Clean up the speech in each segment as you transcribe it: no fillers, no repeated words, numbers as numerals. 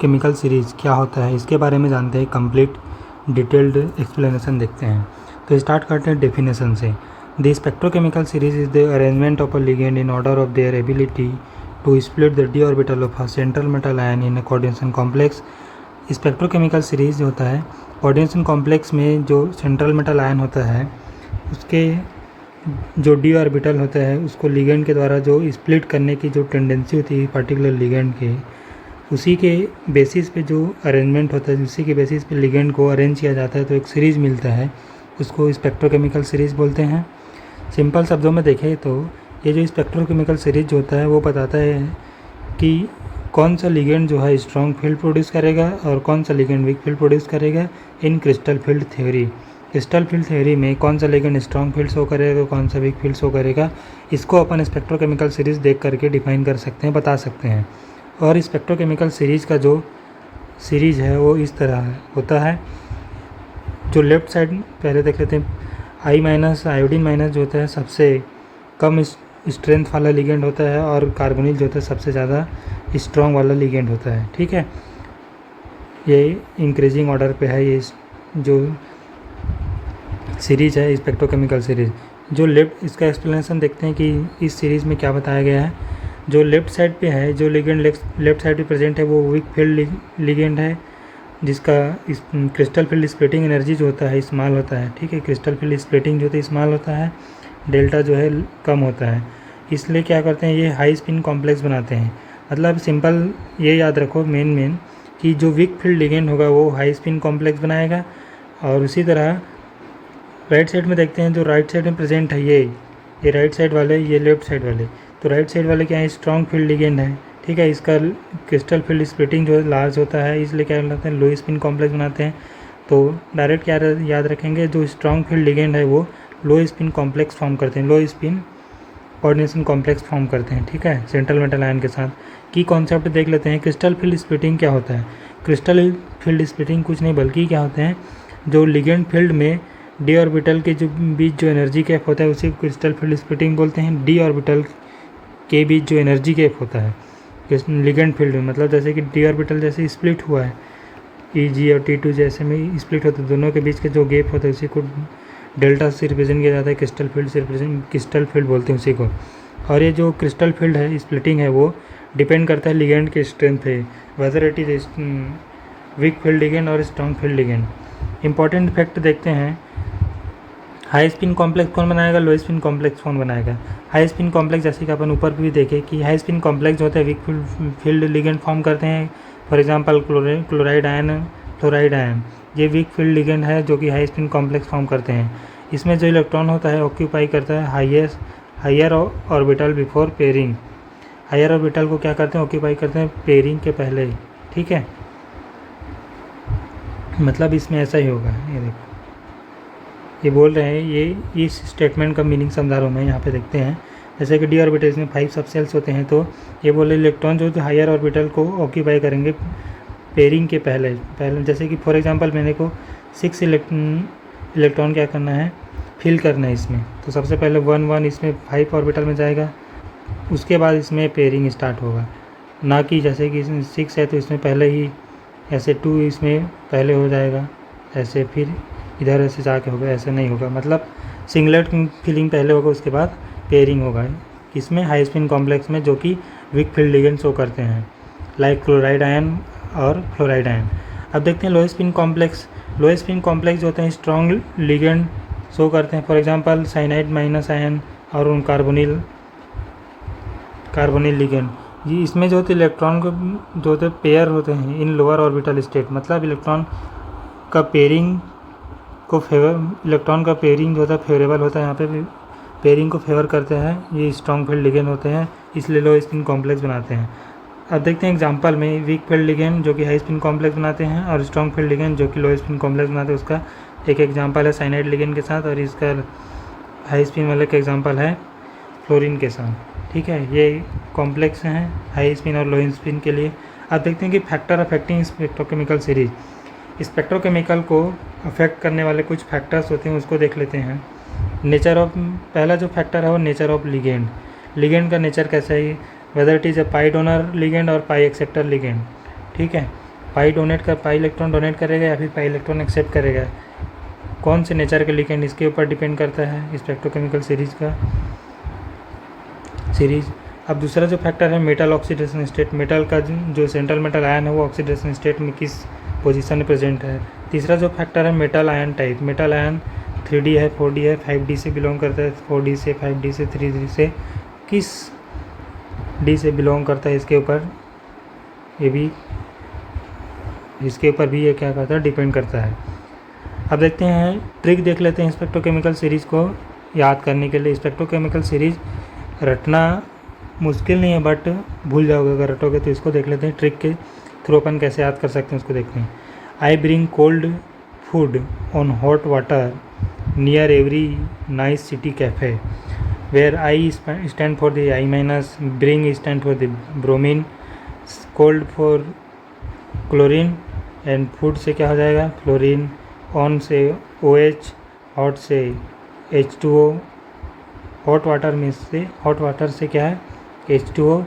Chemical series क्या होता है इसके बारे में जानते हैं, कंप्लीट डिटेल्ड एक्सप्लेनेशन देखते हैं। तो स्टार्ट करते हैं डेफिनेशन से। The spectrochemical series is the arrangement of a ligand in order of their ability to split the d orbital of a central metal ion in a coordination complex. Spectrochemical series होता है coordination complex में जो central metal ion होता है उसके जो D orbital होता है उसको लिगेंड के द्वारा जो स्प्लिट करने की जो टेंडेंसी होती है पर्टिकुलर लिगेंड के, उसी के बेसिस पे जो अरेंजमेंट होता है, उसी के बेसिस पे लिगेंड को अरेंज किया जाता है तो एक सीरीज़ मिलता है, उसको स्पेक्ट्रोकेमिकल सीरीज़ बोलते हैं। सिंपल शब्दों में देखें तो ये जो स्पेक्ट्रोकेमिकल सीरीज होता है वो बताता है कि कौन सा लिगेंड जो है स्ट्रॉन्ग फील्ड प्रोड्यूस करेगा और कौन सा लिगेंड वीक फील्ड प्रोड्यूस करेगा in crystal field theory. Crystal field theory में कौन सा लिगेंड स्ट्रॉन्ग फील्ड शो करेगा, कौन सा वीक फील्ड शो करेगा, इसको अपन स्पेक्ट्रोकेमिकल सीरीज़ देख करके डिफाइन कर सकते हैं, बता सकते हैं। और स्पेक्ट्रोकेमिकल सीरीज़ का जो सीरीज़ है वो इस तरह होता है। जो लेफ़्ट साइड पहले देख लेते हैं, आई माइनस आयोडीन माइनस जो होता है सबसे कम स्ट्रेंथ वाला लिगेंड होता है और कार्बोनिल जो होता है सबसे ज़्यादा स्ट्रॉन्ग वाला लिगेंड होता है। ठीक है, ये इंक्रीजिंग ऑर्डर पे है ये जो सीरीज़ है स्पेक्ट्रोकेमिकल सीरीज़। जो लेफ्ट, इसका एक्सप्लेनेशन देखते हैं कि इस सीरीज़ में क्या बताया गया है। जो लेफ़्ट साइड पे है, जो लिगेंड लेफ्ट साइड पे प्रेजेंट है वो वीक फील्ड लिगेंड है जिसका इस क्रिस्टल फील्ड स्प्लिटिंग एनर्जी जो होता है स्मॉल होता है। ठीक है, क्रिस्टल फील्ड स्प्लिटिंग जो होता है स्मॉल होता है, डेल्टा जो है कम होता है, इसलिए क्या करते हैं ये हाई स्पिन कॉम्प्लेक्स बनाते हैं। मतलब सिंपल ये याद रखो मेन कि जो वीक फील्ड लिगेंड होगा वो हाई स्पिन कॉम्प्लेक्स बनाएगा। और उसी तरह राइट साइड में देखते हैं, जो राइट साइड में प्रेजेंट है ये राइट साइड वाले, ये लेफ्ट साइड वाले, तो राइट साइड वाले क्या है स्ट्रॉन्ग फील्ड लिगेंड है। ठीक है, इसका क्रिस्टल फील्ड स्प्लिटिंग जो है लार्ज होता है, इसलिए क्या बनाते हैं लो स्पिन कॉम्प्लेक्स बनाते हैं। तो डायरेक्ट क्या याद रखेंगे, जो स्ट्रॉन्ग फील्ड लिगेंड है वो लो स्पिन कॉम्प्लेक्स फॉर्म करते हैं, लो स्पिन कोऑर्डिनेशन कॉम्प्लेक्स फॉर्म करते हैं। ठीक है, सेंट्रल मेटल आयन के साथ। की कॉन्सेप्ट देख लेते हैं। क्रिस्टल फील्ड स्प्लिटिंग क्या होता है। क्रिस्टल फील्ड स्प्लिटिंग कुछ नहीं बल्कि क्या होते हैं, जो लिगेंड फील्ड में डी ऑर्बिटल के जो बीच जो एनर्जी गैप होता है उसी को क्रिस्टल फील्ड स्प्लिटिंग बोलते हैं। डी ऑर्बिटल के बीच जो एनर्जी गैप होता है लिगेंड फील्ड में, मतलब जैसे कि डी ऑर्बिटल जैसे स्प्लिट हुआ है Eg और T2 जैसे में स्प्लिट होते हैं, दोनों के बीच के जो गैप होता है उसी को डेल्टा से रिप्रेजेंट किया जाता है, क्रिस्टल फील्ड से क्रिस्टल फील्ड बोलते हैं उसी को। और ये जो क्रिस्टल फील्ड है स्प्लिटिंग है वो डिपेंड करता है लिगेंड के स्ट्रेंथ पे, whether it is weak field ligand और strong field ligand. Important fact देखते हैं, हाई स्पिन कॉम्प्लेक्स कौन बनाएगा, लो स्पिन कॉम्प्लेक्स कौन बनाएगा। हाई स्पिन कॉम्प्लेक्स जैसे कि अपन ऊपर भी देखे कि हाई स्पिन कॉम्प्लेक्स जो होते हैं वीक फील्ड लिगेंड फॉर्म करते हैं। For example chloride ion, fluoride ion, ये वीक फील्ड लिगेंड है जो कि हाई स्पिन कॉम्प्लेक्स फॉर्म करते हैं। इसमें जो इलेक्ट्रॉन होता है ऑक्यूपाई करता है higher orbital before pairing. Higher orbital को क्या करते हैं, ऑक्यूपाई करते हैं पेयरिंग के पहले। ठीक है, मतलब इसमें ऐसा ही होगा। ये देखो ये बोल रहे हैं, ये इस स्टेटमेंट का मीनिंग समझा रहा हूँ मैं। यहाँ पे देखते हैं जैसे कि डी ऑर्बिटल में 5 सबसेल्स होते हैं, तो ये बोले इलेक्ट्रॉन जो हायर ऑर्बिटल को ऑक्यूपाई करेंगे पेयरिंग के पहले। जैसे कि फॉर एग्जांपल मैंने को 6 इलेक्ट्रॉन क्या करना है, फिल करना है इसमें, तो सबसे पहले 1 इसमें 5 ऑर्बिटल में जाएगा, उसके बाद इसमें पेयरिंग स्टार्ट होगा। ना कि जैसे कि इसमें 6 है तो इसमें पहले ही ऐसे 2 इसमें पहले हो जाएगा, ऐसे फिर इधर ऐसे जाके होगा, ऐसे नहीं होगा। मतलब सिंगलेट फिलिंग पहले होगा उसके बाद पेयरिंग होगा। इसमें हाई स्पिन कॉम्प्लेक्स में जो कि वीक फील्ड लिगेंड शो करते हैं, लाइक क्लोराइड आयन और फ्लोराइड आयन। अब देखते हैं लो स्पिन कॉम्प्लेक्स। लो स्पिन कॉम्प्लेक्स जो होते हैं स्ट्रॉन्ग लिगेंड शो करते हैं। For example cyanide minus ion और उन कार्बोनिल लिगेंड। ये इसमें जो होते इलेक्ट्रॉन को जो होते पेयर होते हैं इन लोअर ऑर्बिटल स्टेट, मतलब इलेक्ट्रॉन का पेयरिंग जो होता है फेवरेबल होता है। यहाँ पे भी पेयरिंग को फेवर करते हैं ये स्ट्रॉन्ग फील्ड लिगेंड होते हैं, इसलिए लो स्पिन कॉम्प्लेक्स बनाते हैं। अब देखते हैं एग्जांपल में वीक फील्ड लिगेंड जो कि हाई स्पिन कॉम्प्लेक्स बनाते हैं और स्ट्रॉन्ग फील्ड लिगेंड जो कि लो स्पिन कॉम्प्लेक्स बनाते हैं। उसका एक एग्जांपल है साइनाइड लिगेंड के साथ और इसका हाई स्पिन वाले का एग्जांपल है फ्लोरीन के साथ। ठीक है, ये कॉम्प्लेक्स हैं हाई स्पिन और लो स्पिन के लिए। अब देखते हैं कि factor affecting spectrochemical series. Spectrochemical को अफेक्ट करने वाले कुछ फैक्टर्स होते हैं, उसको देख लेते हैं। नेचर ऑफ, पहला जो फैक्टर है वो नेचर ऑफ लिगेंड। लिगेंड का नेचर कैसा है, whether it is a pi donor ligand और पाई एक्सेप्टर लिगेंड। ठीक है, पाई इलेक्ट्रॉन डोनेट करेगा या फिर पाई इलेक्ट्रॉन एक्सेप्ट करेगा। कौन से नेचर का लिगेंड, इसके ऊपर डिपेंड करता है स्पेक्ट्रोकेमिकल सीरीज का सीरीज। अब दूसरा जो फैक्टर है मेटल ऑक्सीडेशन स्टेट, मेटल का जो सेंट्रल मेटल आयन है वो ऑक्सीडेशन स्टेट में किस पोजीशन में प्रेजेंट है। तीसरा जो फैक्टर है metal ion type, metal ion 3D है, 4D है, 5D से बिलोंग करता है, 4D से, 5D से, 3D से, किस D से बिलोंग करता है, इसके ऊपर भी ये क्या करता है, डिपेंड करता है। अब देखते हैं ट्रिक देख लेते हैं स्पेक्ट्रोकेमिकल सीरीज़ को याद करने के लिए। स्पेक्ट्रोकेमिकल सीरीज़ रटना मुश्किल नहीं है बट भूल जाओगे अगर रटोगे, तो इसको देख लेते हैं ट्रिक के थ्रू अपन कैसे याद कर सकते हैं उसको देखते हैं। I bring cold food on hot water near every nice city cafe, where I stand for the I-, bring stand for the bromine, cold for chlorine and food से क्या हो जाएगा फ्लोरीन, ऑन से OH, हॉट से H2O, hot water से क्या है H2O,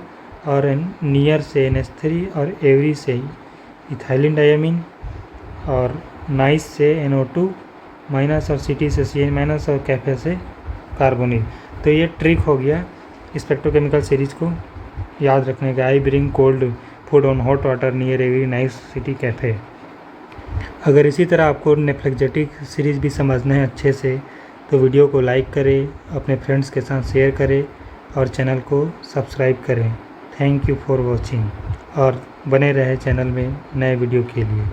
और नियर से NH3 और एवरी से इथाइलिन डायमीन, और नाइस से NO2 माइनस और सिटी से CH माइनस और कैफे से कार्बोनिल। तो ये ट्रिक हो गया स्पेक्ट्रोकेमिकल सीरीज को याद रखने का। आई bring cold food on hot water near every nice city cafe. अगर इसी तरह आपको नेफ्लेक्जेटिक सीरीज़ भी समझना है अच्छे से तो वीडियो को लाइक करें, अपने फ्रेंड्स के साथ शेयर करें और चैनल को सब्सक्राइब करें। थैंक यू फॉर वॉचिंग और बने रहे चैनल में नए वीडियो के लिए।